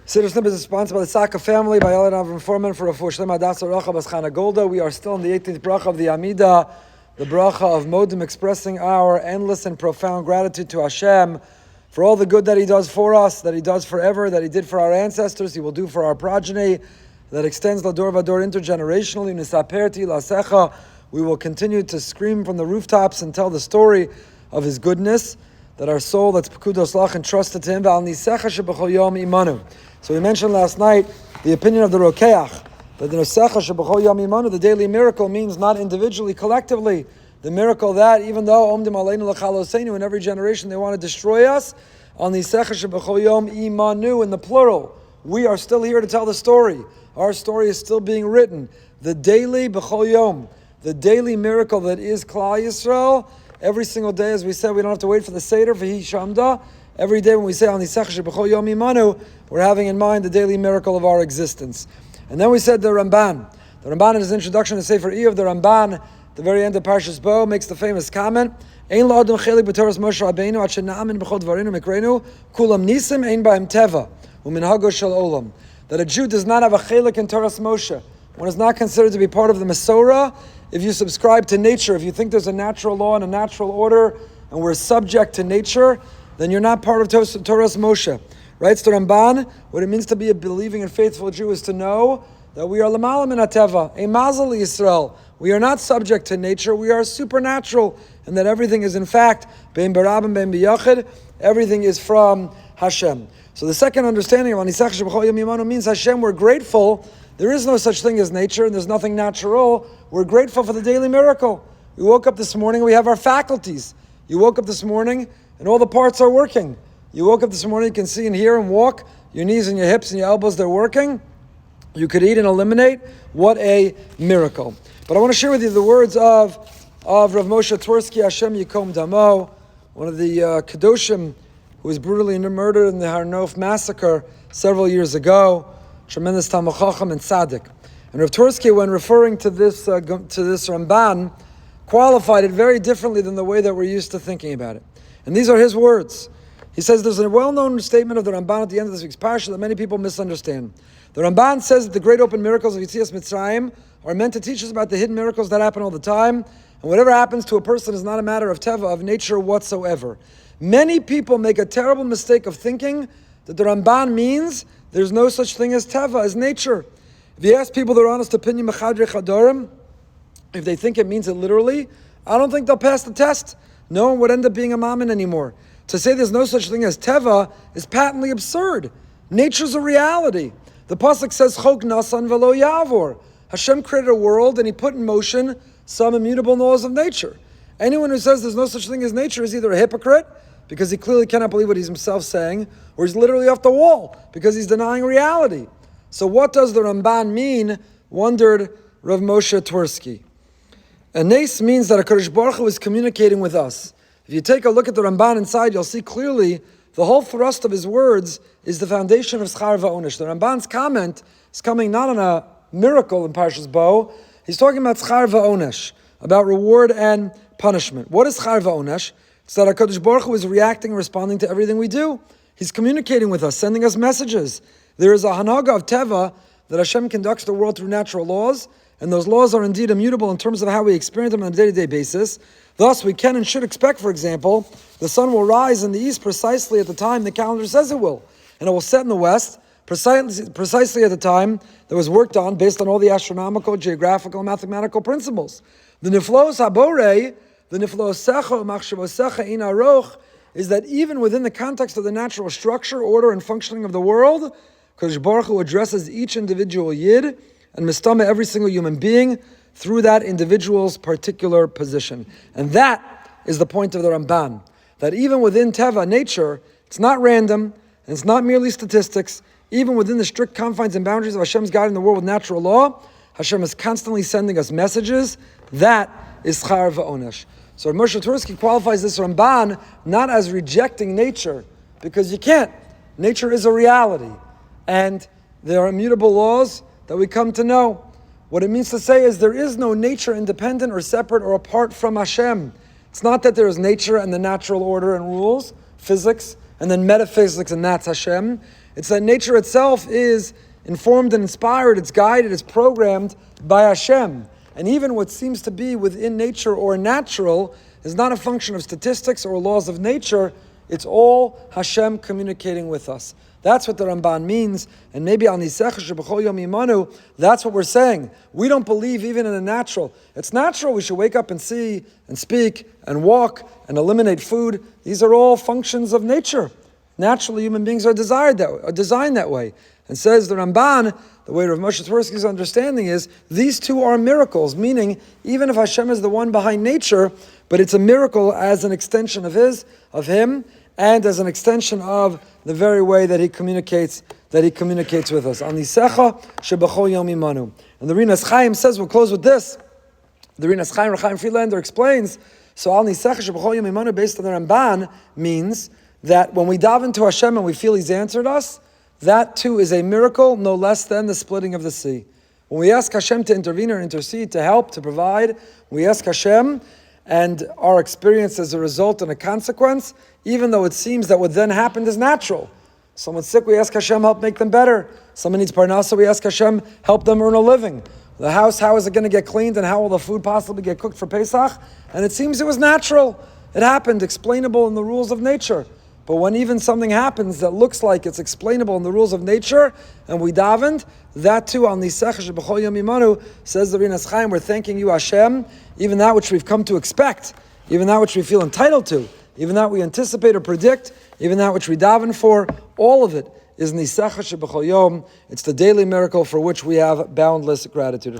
Siddur Snip is sponsored by the Saka family, by Ellen Avram Foreman for Refuah Shlema Adasa Racha Bas Chana Golda. We are still in the 18th bracha of the Amida, the bracha of Modim, expressing our endless and profound gratitude to Hashem for all the good that He does for us, that He does forever, that He did for our ancestors, He will do for our progeny, that extends Lador Vador intergenerationally. Nisaperti Lasecha. We will continue to scream from the rooftops and tell the story of His goodness, that our soul that's Pekudos Lach entrusted to Him. V'al Nisecha Sheb'chol Yom Imanu. So we mentioned last night the opinion of the Rokeach, that the Nisecha Sheb'chol Yom Imanu, the daily miracle, means not individually, collectively. The miracle that even though Omdim Aleinu L'chaloseinu, in every generation they want to destroy us, on Nisecha Sheb'chol Yom Imanu, in the plural, we are still here to tell the story. Our story is still being written. The daily B'chol Yom, the daily miracle that is Klal Yisrael. Every single day, as we said, we don't have to wait for the Seder, for Hi Shamda. Every day when we say, Al Nisach Sheb'chol Yom Imanu, we're having in mind the daily miracle of our existence. And then we said the Ramban. The Ramban in his introduction to Sefer Iyov, the Ramban, at the very end of Parshas Bo, makes the famous comment, Ein la'adam chelik b'Toras Moshe Rabbeinu, at shena'amin b'chol dvarinu mikreinu, kulam nisim ein ba'im teva, u'minhago shel olam. That a Jew does not have a chelik in Toras Moshe. One is not considered to be part of the Masorah if you subscribe to nature. If you think there's a natural law and a natural order, and we're subject to nature, then you're not part of Toras Moshe. Writes the Ramban, what it means to be a believing and faithful Jew is to know that we are L'mala min HaTeva, a Mazel Yisrael. We are not subject to nature, we are supernatural, and that everything is in fact, Bein Barabim, Bein B'Yachid, everything is from Hashem. So the second understanding of Anisach Sheb'chol Yom Imanu means Hashem, we're grateful. There is no such thing as nature, and there's nothing natural. We're grateful for the daily miracle. We woke up this morning, we have our faculties. You woke up this morning, and all the parts are working. You woke up this morning, you can see and hear and walk. Your knees and your hips and your elbows, they're working. You could eat and eliminate. What a miracle. But I want to share with you the words of Rav Moshe Twersky, Hashem Yikom Damo, one of the Kedoshim who was brutally murdered in the Har Nof massacre several years ago. Tremendous Talmid Chacham and Tzaddik. And Rav Twersky, when referring to this Ramban, qualified it very differently than the way that we're used to thinking about it. And these are his words. He says there's a well-known statement of the Ramban at the end of this week's parsha that many people misunderstand. The Ramban says that the great open miracles of Yetzias Mitzrayim are meant to teach us about the hidden miracles that happen all the time, and whatever happens to a person is not a matter of teva, of nature whatsoever. Many people make a terrible mistake of thinking that the Ramban means there's no such thing as teva, as nature. If you ask people their honest opinion, Mechadrei Chadorim, if they think it means it literally, I don't think they'll pass the test. No one would end up being a mammon anymore. To say there's no such thing as teva is patently absurd. Nature's a reality. The pasuk says, Chok nasan velo yavor. Hashem created a world and He put in motion some immutable laws of nature. Anyone who says there's no such thing as nature is either a hypocrite, because he clearly cannot believe what he's himself saying, or he's literally off the wall, because he's denying reality. So what does the Ramban mean, wondered Rav Moshe Twersky. A nes means that HaKadosh Baruch Hu is communicating with us. If you take a look at the Ramban inside, you'll see clearly the whole thrust of his words is the foundation of Schar Va'onesh. The Ramban's comment is coming not on a miracle in Parshas Bo, he's talking about Schar Va'onesh, about reward and punishment. What is Schar Va'onesh? It's that HaKadosh Baruch Hu is reacting and responding to everything we do. He's communicating with us, sending us messages. There is a hanaga of teva that Hashem conducts the world through natural laws, and those laws are indeed immutable in terms of how we experience them on a day-to-day basis. Thus, we can and should expect, for example, the sun will rise in the east precisely at the time the calendar says it will, and it will set in the west precisely at the time that was worked on based on all the astronomical, geographical, and mathematical principles. The niflos habore, the niflos secha, machshavosecha in aroch, is that even within the context of the natural structure, order, and functioning of the world, Kadosh Baruch Hu addresses each individual yid and mistama every single human being through that individual's particular position. And that is the point of the Ramban. That even within Teva, nature, it's not random, and it's not merely statistics. Even within the strict confines and boundaries of Hashem's guiding the world with natural law, Hashem is constantly sending us messages. That is Schar Va'onesh. So Moshe Twersky qualifies this Ramban not as rejecting nature, because you can't. Nature is a reality. And there are immutable laws that we come to know. What it means to say is there is no nature independent or separate or apart from Hashem. It's not that there is nature and the natural order and rules, physics, and then metaphysics, and that's Hashem. It's that nature itself is informed and inspired, it's guided, it's programmed by Hashem. And even what seems to be within nature or natural is not a function of statistics or laws of nature. It's all Hashem communicating with us. That's what the Ramban means. And maybe al nisecha sheb'chol yom imanu, that's what we're saying. We don't believe even in the natural. It's natural. We should wake up and see and speak and walk and eliminate food. These are all functions of nature. Naturally, human beings are designed that way. And says the Ramban, the way Rav Moshe Twersky's understanding is, these two are miracles, meaning even if Hashem is the one behind nature, but it's a miracle as an extension of Him, and as an extension of the very way that He communicates with us. Al nisecha sheb'chol yom imanu. And the Rinas Chaim says, we'll close with this. The Rinas Chaim, Chaim Friedlander explains, so al nisecha sheb'chol yom imanu based on the Ramban means that when we dive to Hashem and we feel He's answered us, that too is a miracle, no less than the splitting of the sea. When we ask Hashem to intervene or intercede, to help, to provide, we ask Hashem, and our experience as a result and a consequence, even though it seems that what then happened is natural. Someone's sick, we ask Hashem, help make them better. Someone needs parnasa, we ask Hashem, help them earn a living. The house, how is it going to get cleaned, and how will the food possibly get cooked for Pesach? And it seems it was natural. It happened, explainable in the rules of nature. But when even something happens that looks like it's explainable in the rules of nature, and we davened, that too, al nisecha sheb'chol yom imanu, says the Rinas Chaim, we're thanking you, Hashem, even that which we've come to expect, even that which we feel entitled to, even that we anticipate or predict, even that which we daven for, all of it is nisecha sheb'chol yom. It's the daily miracle for which we have boundless gratitude.